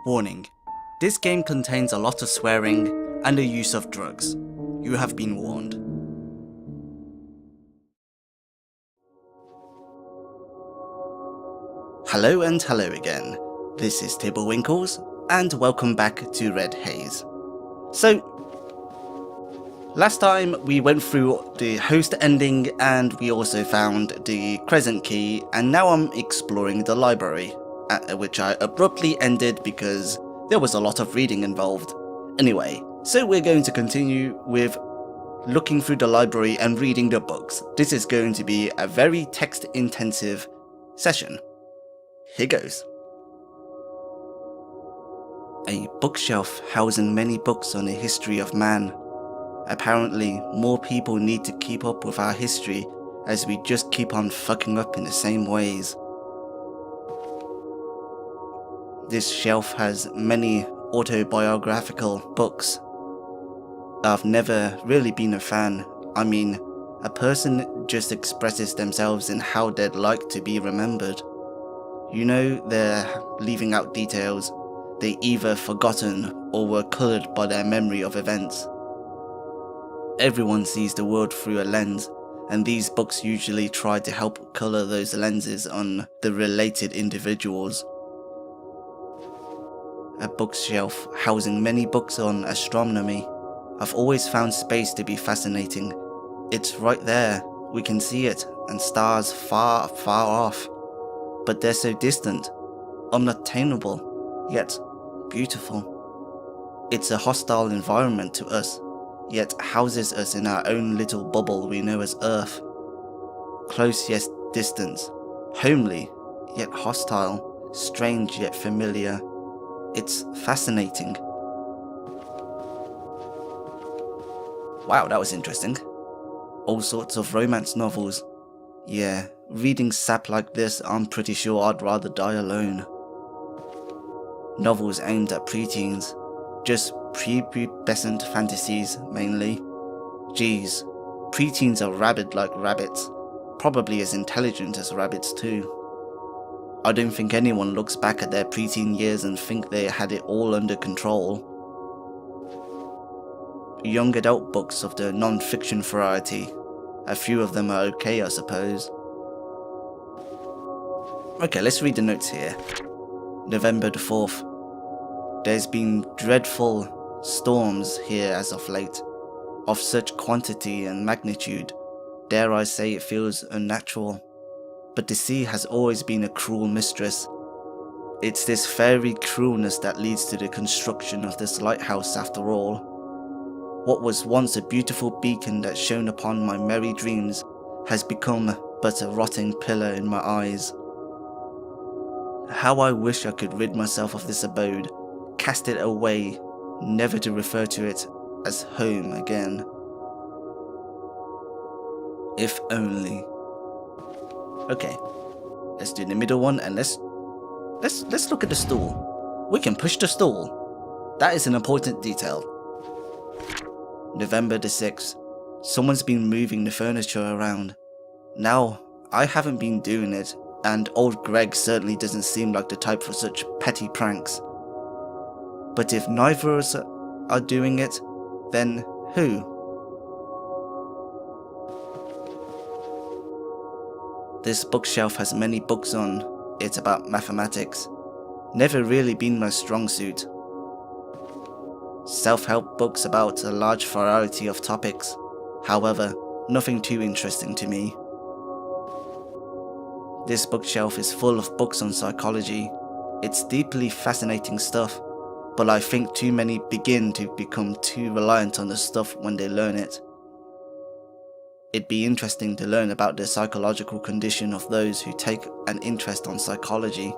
Warning: this game contains a lot of swearing and the use of drugs. You have been warned. Hello and hello again. This is Tibblewinkles, and welcome back to Red Haze. So, last time we went through the host ending and we also found the crescent key, and now I'm exploring the library, at which I abruptly ended because there was a lot of reading involved. Anyway, so we're going to continue with looking through the library and reading the books. This is going to be a very text-intensive session. Here goes. A bookshelf housing many books on the history of man. Apparently, more people need to keep up with our history as we just keep on fucking up in the same ways. This shelf has many autobiographical books. I've never really been a fan. I mean, a person just expresses themselves in how they'd like to be remembered. You know, they're leaving out details. They either forgotten or were coloured by their memory of events. Everyone sees the world through a lens, and these books usually try to help colour those lenses on the related individuals. A bookshelf housing many books on astronomy. I've always found space to be fascinating. It's right there, we can see it, and stars far, far off. But they're so distant, unattainable, yet beautiful. It's a hostile environment to us, yet houses us in our own little bubble we know as Earth. Close yet distant, homely yet hostile, strange yet familiar. It's fascinating. Wow, that was interesting. All sorts of romance novels. Yeah, reading sap like this, I'm pretty sure I'd rather die alone. Novels aimed at preteens. Just prepubescent fantasies, mainly. Geez, preteens are rabid like rabbits. Probably as intelligent as rabbits too. I don't think anyone looks back at their preteen years and think they had it all under control. Young adult books of the non-fiction variety. A few of them are okay, I suppose. Okay, let's read the notes here. November the 4th. There's been dreadful storms here as of late. Of such quantity and magnitude, dare I say it feels unnatural. But the sea has always been a cruel mistress. It's this very cruelness that leads to the construction of this lighthouse after all. What was once a beautiful beacon that shone upon my merry dreams has become but a rotting pillar in my eyes. How I wish I could rid myself of this abode, cast it away, never to refer to it as home again. If only. Okay, let's do the middle one, and let's look at the stool. We can push the stool. That is an important detail. November the 6th. Someone's been moving the furniture around. Now, I haven't been doing it, and old Greg certainly doesn't seem like the type for such petty pranks. But if neither of us are doing it, then who? This bookshelf has many books on it about mathematics. Never really been my strong suit. Self-help books about a large variety of topics. However, nothing too interesting to me. This bookshelf is full of books on psychology. It's deeply fascinating stuff, but I think too many begin to become too reliant on the stuff when they learn it. It'd be interesting to learn about the psychological condition of those who take an interest on psychology.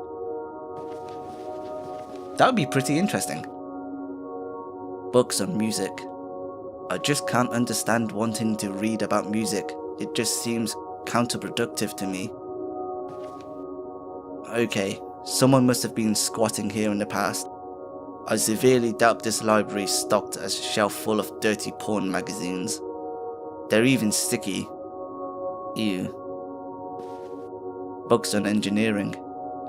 That would be pretty interesting. Books on music. I just can't understand wanting to read about music. It just seems counterproductive to me. Okay, someone must have been squatting here in the past. I severely doubt this library is stocked as a shelf full of dirty porn magazines. They're even sticky. Ew. Books on engineering.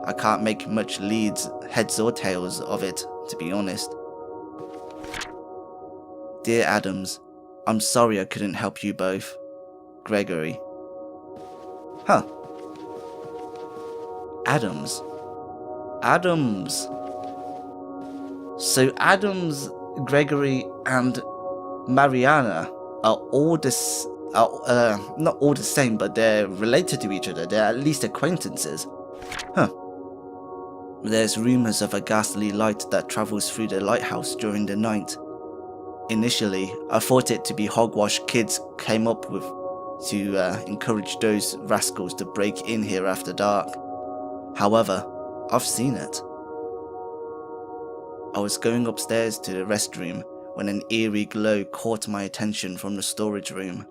I can't make much leads, heads or tails of it, to be honest. Dear Adams, I'm sorry I couldn't help you both. Gregory. Huh. Adams. Adams. So Adams, Gregory, and Mariana are all this. Not all the same, but they're related to each other. They're at least acquaintances. Huh. There's rumors of a ghastly light that travels through the lighthouse during the night. Initially, I thought it to be hogwash kids came up with to encourage those rascals to break in here after dark. However, I've seen it. I was going upstairs to the restroom when an eerie glow caught my attention from the storage room.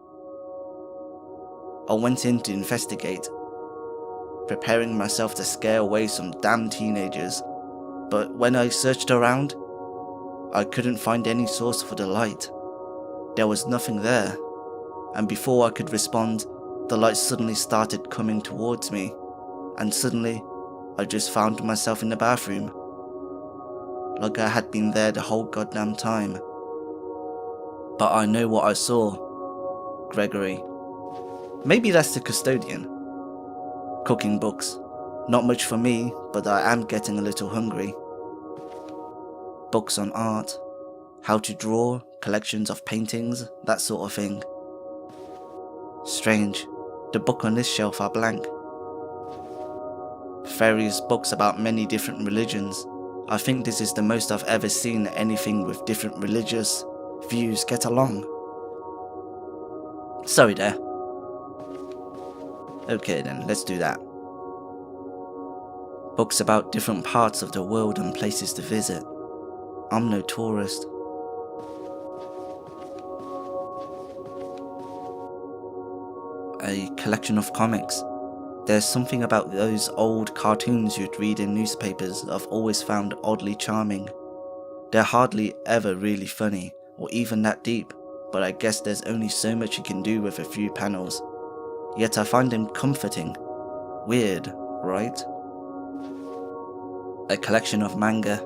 I went in to investigate, preparing myself to scare away some damn teenagers, but when I searched around, I couldn't find any source for the light. There was nothing there, and before I could respond, the light suddenly started coming towards me, and suddenly, I just found myself in the bathroom. Like I had been there the whole goddamn time. But I know what I saw. Gregory. Maybe that's the custodian. Cooking books. Not much for me, but I am getting a little hungry. Books on art. How to draw, collections of paintings, that sort of thing. Strange. The book on this shelf are blank. Various books about many different religions. I think this is the most I've ever seen anything with different religious views get along. Sorry there. Okay then, let's do that. Books about different parts of the world and places to visit. I'm no tourist. A collection of comics. There's something about those old cartoons you'd read in newspapers I've always found oddly charming. They're hardly ever really funny, or even that deep, but I guess there's only so much you can do with a few panels. Yet I find them comforting. Weird, right? A collection of manga.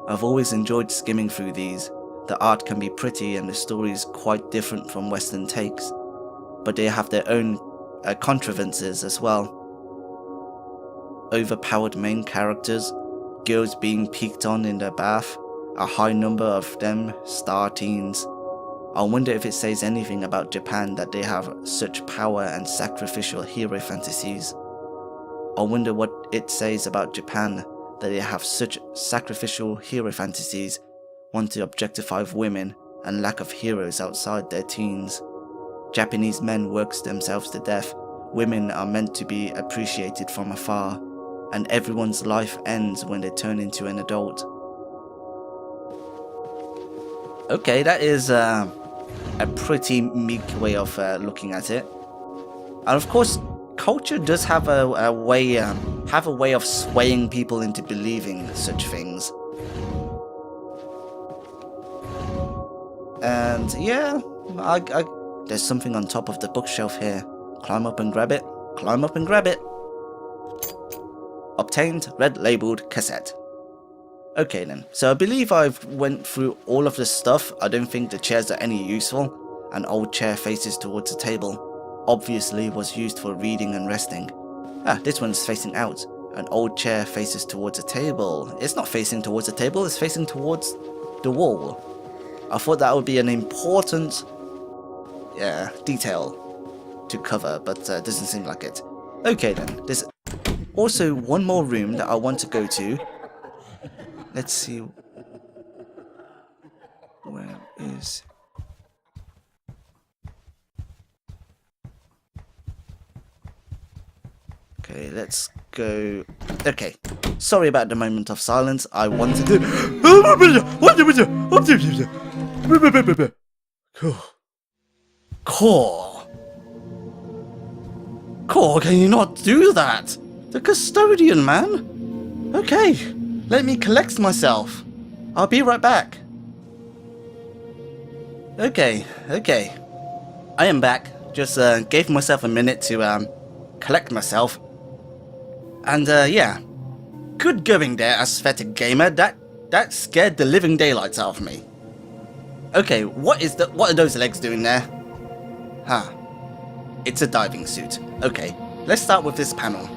I've always enjoyed skimming through these. The art can be pretty and the stories quite different from Western takes, but they have their own contrivances as well. Overpowered main characters, girls being peeked on in their bath, a high number of them star teens. I wonder if it says anything about Japan that they have such power and sacrificial hero fantasies. I wonder what it says about Japan that they have such sacrificial hero fantasies, want to objectify women, and lack of heroes outside their teens. Japanese men work themselves to death, women are meant to be appreciated from afar, and everyone's life ends when they turn into an adult. Okay, that is a pretty meek way of looking at it. And of course, culture does have a way of swaying people into believing such things. And yeah, there's something on top of the bookshelf here. Climb up and grab it. Climb up and grab it. Obtained, red labeled cassette. Okay then, so I believe I've went through all of this stuff. I don't think the chairs are any useful. An old chair faces towards the table. Obviously was used for reading and resting. This one's facing out. An old chair faces towards a table. It's not facing towards the table, it's facing towards the wall. I thought that would be an important detail to cover, but doesn't seem like it. Okay then, there's also one more room that I want to go to. Let's see. Where is... Okay, let's go... Okay, sorry about the moment of silence. I wanted to... Core, can you not do that? The custodian, man. Okay, let me collect myself. I'll be right back. Okay. I am back. Just gave myself a minute to collect myself. And yeah, Good going there, aesthetic gamer. That scared the living daylights out of me. Okay, what are those legs doing there? Huh. It's a diving suit. Okay, let's start with this panel.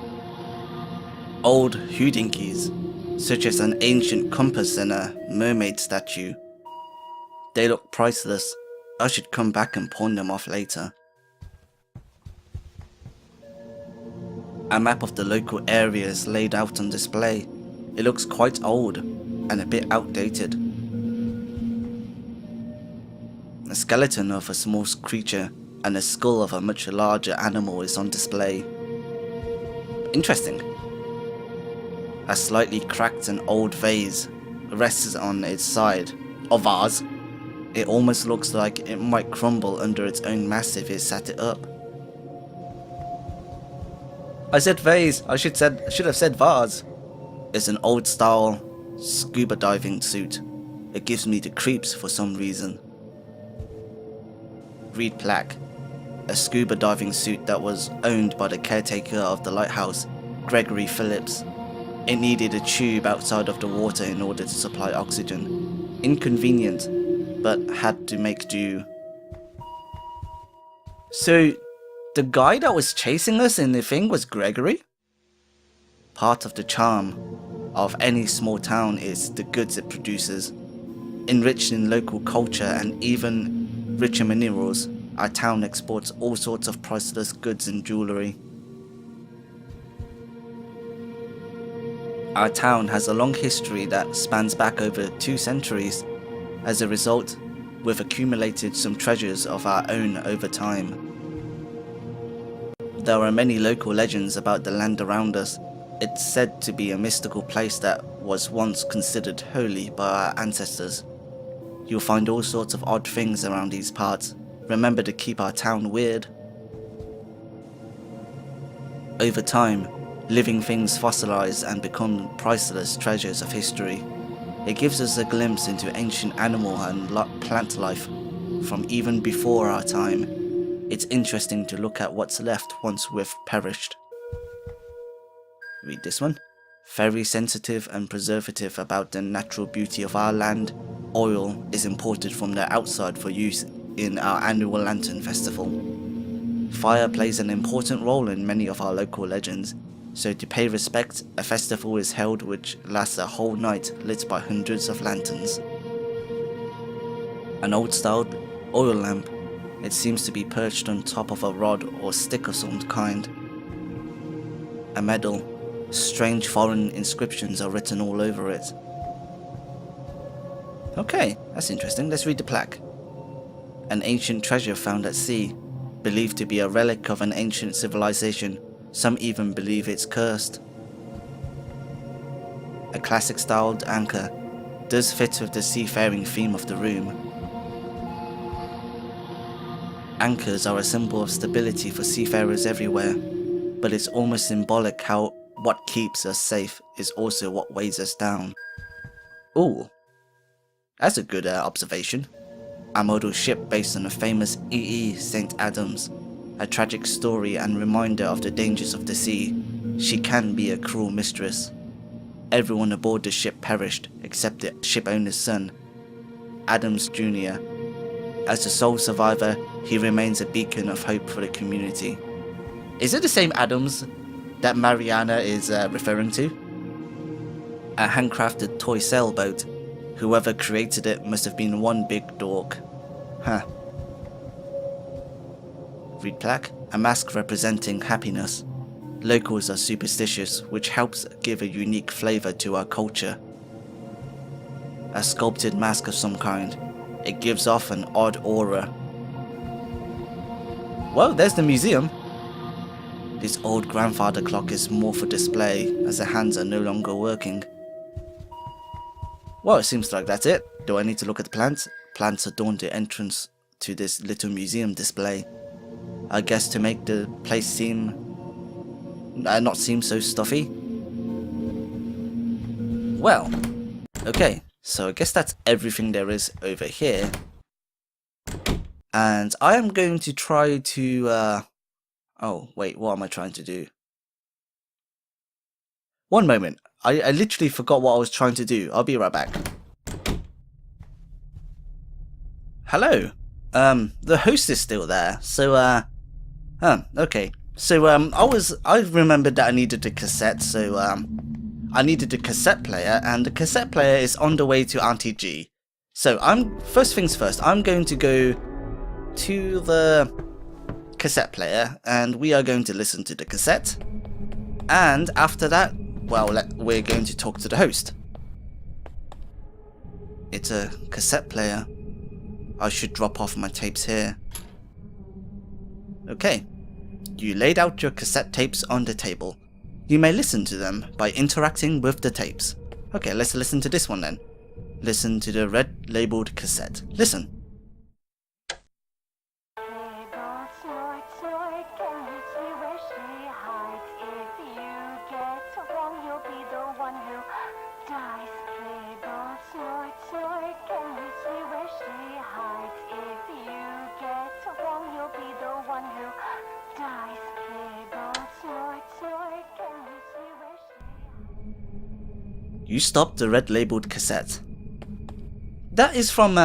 Old houdinkies, such as an ancient compass and a mermaid statue. They look priceless. I should come back and pawn them off later. A map of the local area is laid out on display. It looks quite old and a bit outdated. A skeleton of a small creature and a skull of a much larger animal is on display. Interesting. A slightly cracked and old vase rests on its side, or vase. It almost looks like it might crumble under its own mass if it sat it up. I said vase, I should have said vase. It's an old style scuba diving suit. It gives me the creeps for some reason. Read plaque. A scuba diving suit that was owned by the caretaker of the lighthouse, Gregory Phillips. It needed a tube outside of the water in order to supply oxygen. Inconvenient, but had to make do. So, the guy that was chasing us in the thing was Gregory? Part of the charm of any small town is the goods it produces. Enriched in local culture and even richer minerals, our town exports all sorts of priceless goods and jewellery. Our town has a long history that spans back over 2 centuries. As a result, we've accumulated some treasures of our own over time. There are many local legends about the land around us. It's said to be a mystical place that was once considered holy by our ancestors. You'll find all sorts of odd things around these parts. Remember to keep our town weird. Over time, living things fossilize and become priceless treasures of history. It gives us a glimpse into ancient animal and plant life from even before our time. It's interesting to look at what's left once we've perished. Read this one. Very sensitive and preservative about the natural beauty of our land. Oil is imported from the outside for use in our annual lantern festival. Fire plays an important role in many of our local legends, so to pay respect, a festival is held which lasts a whole night lit by hundreds of lanterns. An old-styled oil lamp. It seems to be perched on top of a rod or stick of some kind. A medal. Strange foreign inscriptions are written all over it. Okay, that's interesting. Let's read the plaque. An ancient treasure found at sea, believed to be a relic of an ancient civilization. Some even believe it's cursed. A classic-styled anchor does fit with the seafaring theme of the room. Anchors are a symbol of stability for seafarers everywhere, but it's almost symbolic how what keeps us safe is also what weighs us down. Ooh, that's a good observation. A model ship based on the famous E.E. St. Adams, a tragic story and reminder of the dangers of the sea. She can be a cruel mistress. Everyone aboard the ship perished except the ship owner's son, Adams Jr. As the sole survivor, he remains a beacon of hope for the community. Is it the same Adams that Mariana is referring to? A handcrafted toy sailboat. Whoever created it must have been one big dork. Huh. Read plaque. A mask representing happiness. Locals are superstitious, which helps give a unique flavor to our culture. A sculpted mask of some kind. It gives off an odd aura. Well, there's the museum. This old grandfather clock is more for display, as the hands are no longer working. Well, it seems like that's it. Do I need to look at the plants? Plants adorn the entrance to this little museum display. I guess to make the place not seem so stuffy. Well, okay, so I guess that's everything there is over here. And I am going to try to, oh, wait, what am I trying to do? One moment. I literally forgot what I was trying to do. I'll be right back. Hello. The host is still there. So, okay. So, I remembered that I needed a cassette, so, I needed a cassette player, and the cassette player is on the way to Auntie G. So, first things first, I'm going to go to the cassette player, and we are going to listen to the cassette. And after that, well, we're going to talk to the host. It's a cassette player. I should drop off my tapes here. Okay. You laid out your cassette tapes on the table. You may listen to them by interacting with the tapes. Okay, let's listen to this one then. Listen to the red labeled cassette. Listen. You stopped the red labeled cassette. That is from,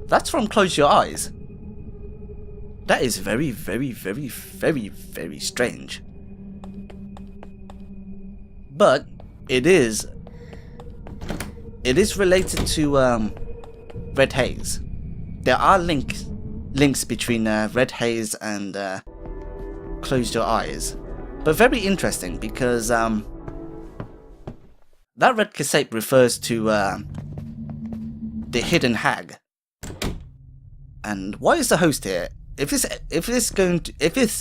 that's from Close Your Eyes. That is very, very, very, very, very strange. But it is related to Red Haze. There are links between Red Haze and Close Your Eyes, but very interesting because that red cassette refers to the hidden hag. And why is the host here? If this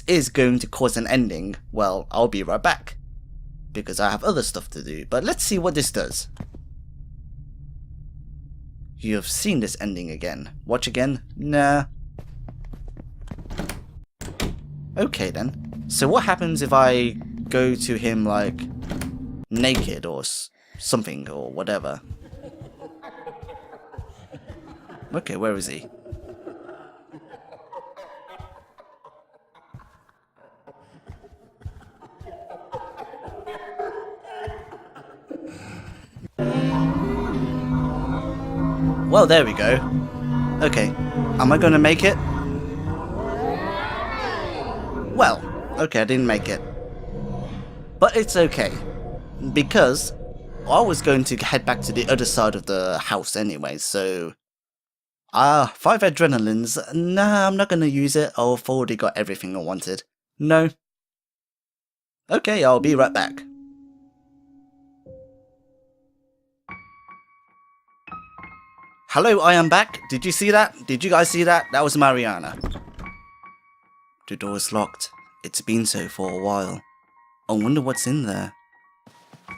is going to cause an ending, well, I'll be right back because I have other stuff to do. But let's see what this does. You have seen this ending again. Watch again? Nah. Okay then. So what happens if I go to him like naked or something or whatever? Okay, where is he? Well, there we go. Okay, am I gonna make it? Well, okay, I didn't make it. But it's okay, because I was going to head back to the other side of the house anyway, so 5 adrenalines. Nah, I'm not gonna use it. I've already got everything I wanted. No. Okay, I'll be right back. Hello, I am back. Did you see that? Did you guys see that? That was Mariana. The door's locked. It's been so for a while. I wonder what's in there.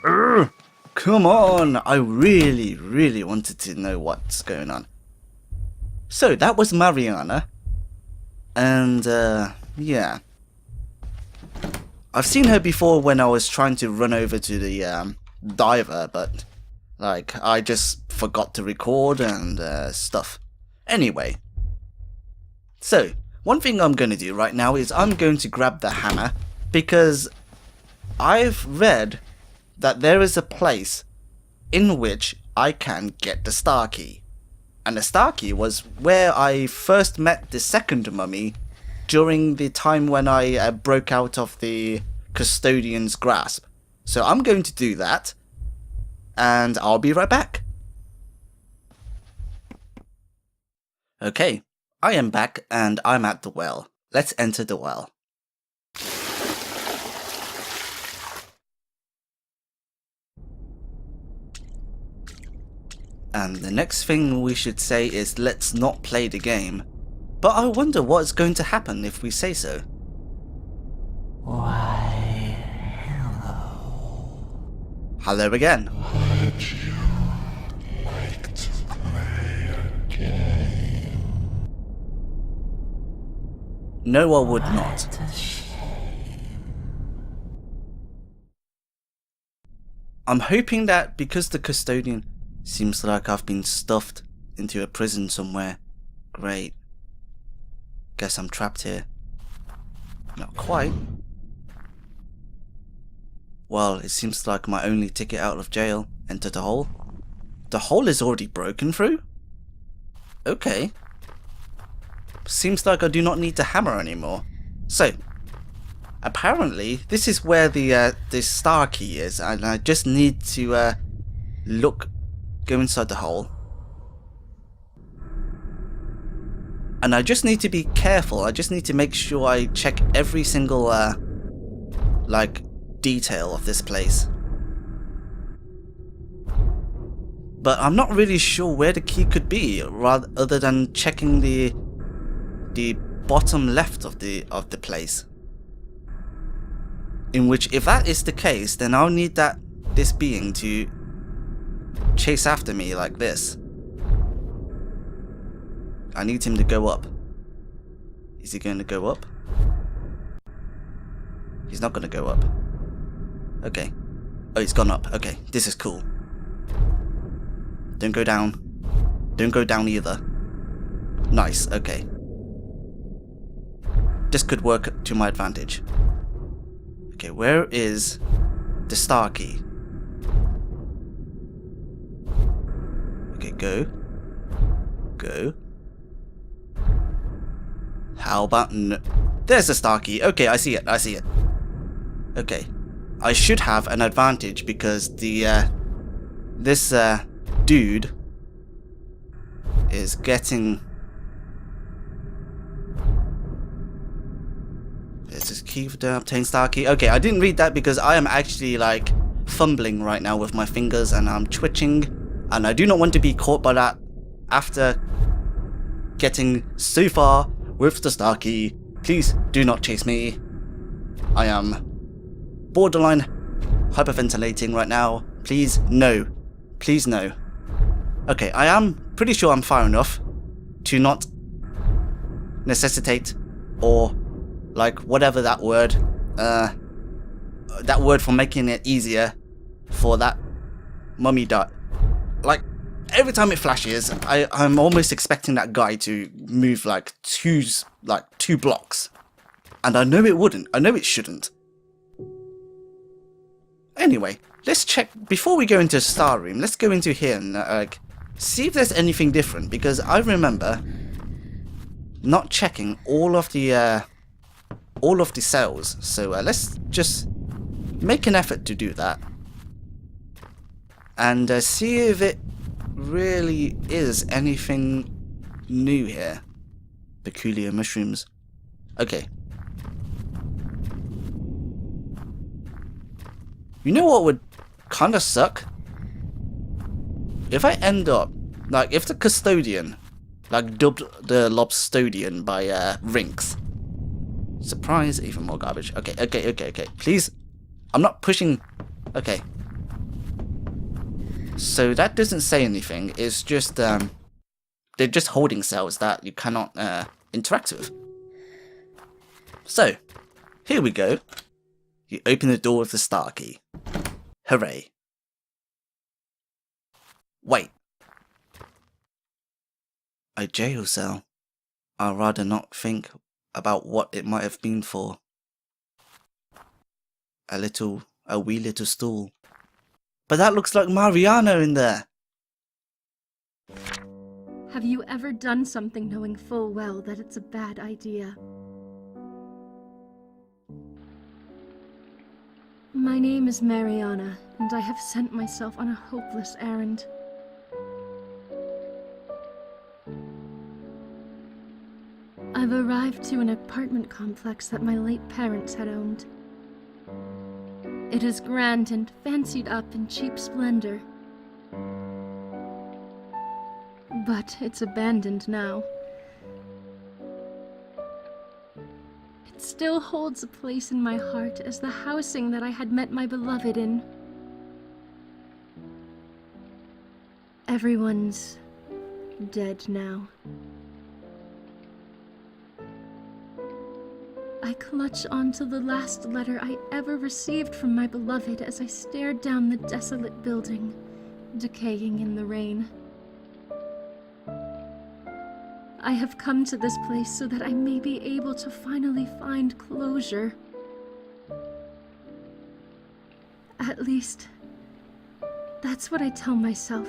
Urgh, come on! I really, really wanted to know what's going on. So, that was Mariana. And, yeah. I've seen her before when I was trying to run over to the, diver, but, like, I just forgot to record and, stuff. Anyway. So, one thing I'm going to do right now is I'm going to grab the hammer, because I've read that there is a place in which I can get the star key. And the star key was where I first met the second mummy during the time when I broke out of the custodian's grasp. So I'm going to do that, and I'll be right back. Okay, I am back and I'm at the well. Let's enter the well. And the next thing we should say is let's not play the game. But I wonder what's going to happen if we say so. Why, hello. Hello again. Would you like to play a game? No, I would not. What a shame. I'm hoping that because the custodian seems like I've been stuffed into a prison somewhere. Great. Guess I'm trapped here. Not quite. Well, it seems like my only ticket out of jail. Enter the hole. The hole is already broken through? Okay. Seems like I do not need the hammer anymore. So, apparently, this is where the star key is, and I just need to go inside the hole. And I just need to be careful. I just need to make sure I check every single, like, detail of this place. But I'm not really sure where the key could be, rather other than checking the bottom left of the place. In which, if that is the case, then I'll need this being to chase after me like this. I need him to go up. Is he going to go up? He's not going to go up. Okay. Oh, he's gone up. Okay, this is cool. Don't go down. Don't go down either. Nice, okay. This could work to my advantage. Okay, where is the star key? Okay, go. Go. How about no? There's the star key. Okay, I see it. I see it. Okay. I should have an advantage because this dude is getting... There's this key for the obtain star key. Okay, I didn't read that because I am actually like fumbling right now with my fingers and I'm twitching, and I do not want to be caught by that after getting so far with the star key. Please do not chase me. I am borderline hyperventilating right now. Please, no. Please, no. Okay, I am pretty sure I'm far enough to not necessitate or like whatever that word for making it easier for that mummy dot. Like every time it flashes, I'm almost expecting that guy to move like two blocks, and I know it wouldn't. I know it shouldn't. Anyway, let's check before we go into the star room. Let's go into here and like see if there's anything different, because I remember not checking all of the cells. So let's just make an effort to do that and see if it really is anything new here. Peculiar mushrooms. Okay. You know what would kind of suck? If I end up, like, if the custodian, like, dubbed the lobstodian by, Rinks. Surprise, even more garbage. Okay. Please. I'm not pushing. Okay. So that doesn't say anything. It's just, they're just holding cells that you cannot, interact with. So, here we go. You open the door with the star key. Hooray. Wait. A jail cell. I'd rather not think about what it might have been for. A wee little stool. But that looks like Mariana in there. Have you ever done something knowing full well that it's a bad idea? My name is Mariana, and I have sent myself on a hopeless errand. I've arrived to an apartment complex that my late parents had owned. It is grand and fancied up in cheap splendor. But it's abandoned now. It still holds a place in my heart as the housing that I had met my beloved in. Everyone's dead now. I clutch onto the last letter I ever received from my beloved as I stared down the desolate building, decaying in the rain. I have come to this place so that I may be able to finally find closure. At least, that's what I tell myself.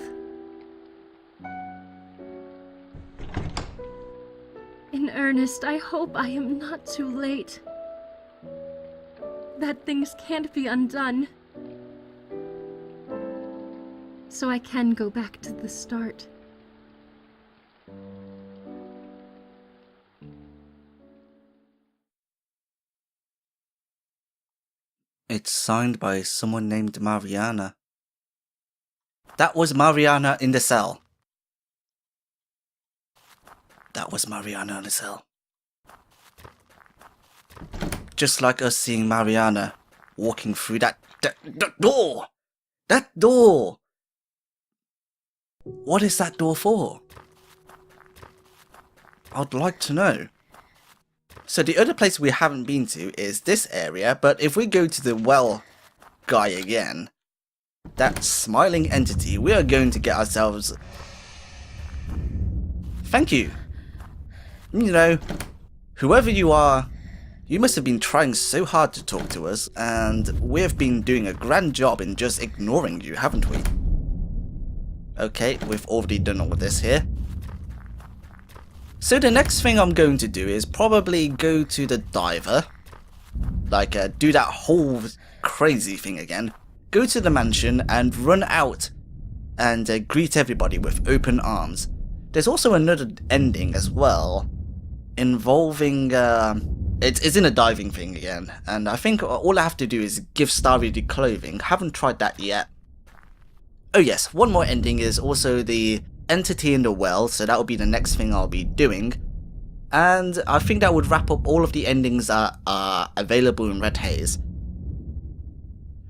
In earnest, I hope I am not too late. That things can't be undone. So I can go back to the start. It's signed by someone named Mariana. That was Mariana in the cell. That was Mariana in the cell. Just like us seeing Mariana walking through that door. That door. What is that door for? I'd like to know. So the other place we haven't been to is this area, but if we go to the well guy again, that smiling entity, we are going to get ourselves... Thank you. You know, whoever you are, you must have been trying so hard to talk to us, and we've been doing a grand job in just ignoring you, haven't we? Okay, we've already done all of this here. So the next thing I'm going to do is probably go to the diver, like do that whole crazy thing again, go to the mansion and run out and greet everybody with open arms. There's also another ending as well, involving, it's in a diving thing again, and I think all I have to do is give Starry the clothing. Haven't tried that yet. Oh yes, one more ending is also the entity in the well, so that will be the next thing I'll be doing. And I think that would wrap up all of the endings that are available in Red Haze.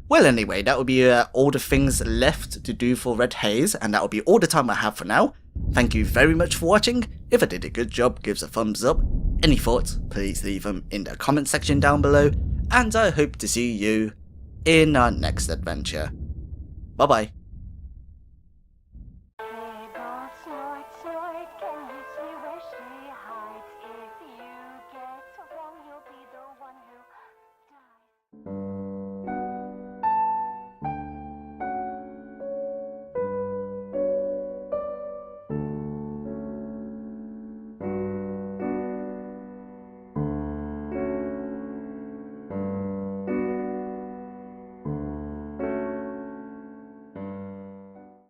Well anyway, that would be all the things left to do for Red Haze, and that will be all the time I have for now. Thank you very much for watching. If I did a good job, give us a thumbs up. Any thoughts, please leave them in the comment section down below, and I hope to see you in our next adventure. Bye bye.